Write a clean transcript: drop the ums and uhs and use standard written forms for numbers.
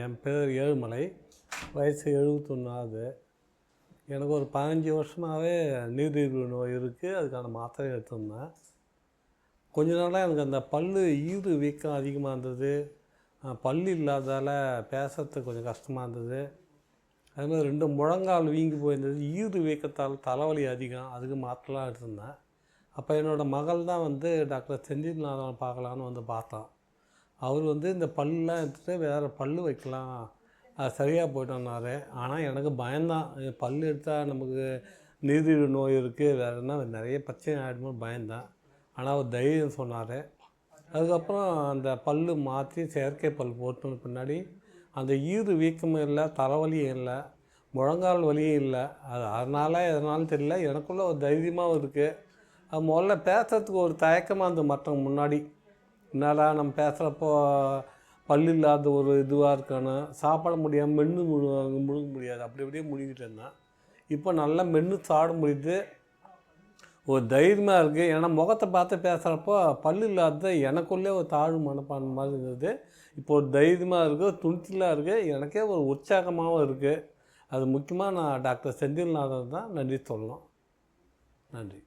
என் பேர் ஏழுமலை. வயசு 71 ஆகுது. எனக்கு ஒரு 15 வருஷமாகவே நீரிழிவு நோய் இருக்குது. அதுக்கான மாத்திரை எடுத்திருந்தேன். கொஞ்ச நாளாக எனக்கு அந்த ஈறு வீக்கம் அதிகமாக இருந்தது. பல் இல்லாததால் பேசுறதுக்கு கொஞ்சம் கஷ்டமாக இருந்தது. அதுமாதிரி 2 முழங்கால் வீங்கி போயிருந்தது. ஈறு வீக்கத்தால் தலைவலி அதிகம். அதுக்கு மாத்திரைலாம் எடுத்திருந்தேன். அப்போ என்னோடய மகள் தான் டாக்டர் செந்தில்நாதன் பார்க்கலான்னு பார்த்தான். அவர் இந்த பல்லாம் எடுத்துகிட்டு வேறு பல் வைக்கலாம், அது சரியாக போய்ட்டோன்னாரு. ஆனால் எனக்கு பயந்தான். பல் எடுத்தால் நமக்கு நீரிழிவு நோய் இருக்குது, வேறு என்ன நிறைய பிரச்சனை ஆகிடுமோன்னு பயந்தான். ஆனால் அவர் தைரியம் சொன்னார். அதுக்கப்புறம் அந்த பல் மாற்றி செயற்கை பல் போட்டோன்னு பின்னாடி அந்த ஈறு வீக்கமும் இல்லை, தலைவலியும் இல்லை, முழங்கால் வலியும் இல்லை. அதனால் எதனாலும் தெரியல, எனக்குள்ளே ஒரு தைரியமாகவும் இருக்குது. அது முதல்ல பேசுகிறதுக்கு ஒரு தயக்கமாக இருந்தது மற்றவங்க முன்னாடி. என்னடா நம்ம பேசுகிறப்போ பல் இல்லாத ஒரு இதுவாக இருக்கணும், சாப்பிட முடியாமல் முழுங்க முடியாது, அப்படி அப்படியே முழுங்கிட்டு இருந்தேன். இப்போ நல்லா மென்று சாப்பிட முடியுது, ஒரு தைரியமாக இருக்குது. ஏன்னா முகத்தை பார்த்து பேசுகிறப்போ பல் இல்லாத எனக்குள்ளே ஒரு தாழ்வு மனப்பான்மை மாதிரி இருந்தது. இப்போ ஒரு தைரியமாக இருக்குது, துணிச்சலாக இருக்குது, எனக்கே ஒரு உற்சாகமாகவும் இருக்குது. அது முக்கியமாக நான் டாக்டர் செந்தில்நாதன் தான் நன்றி சொல்லணும். நன்றி.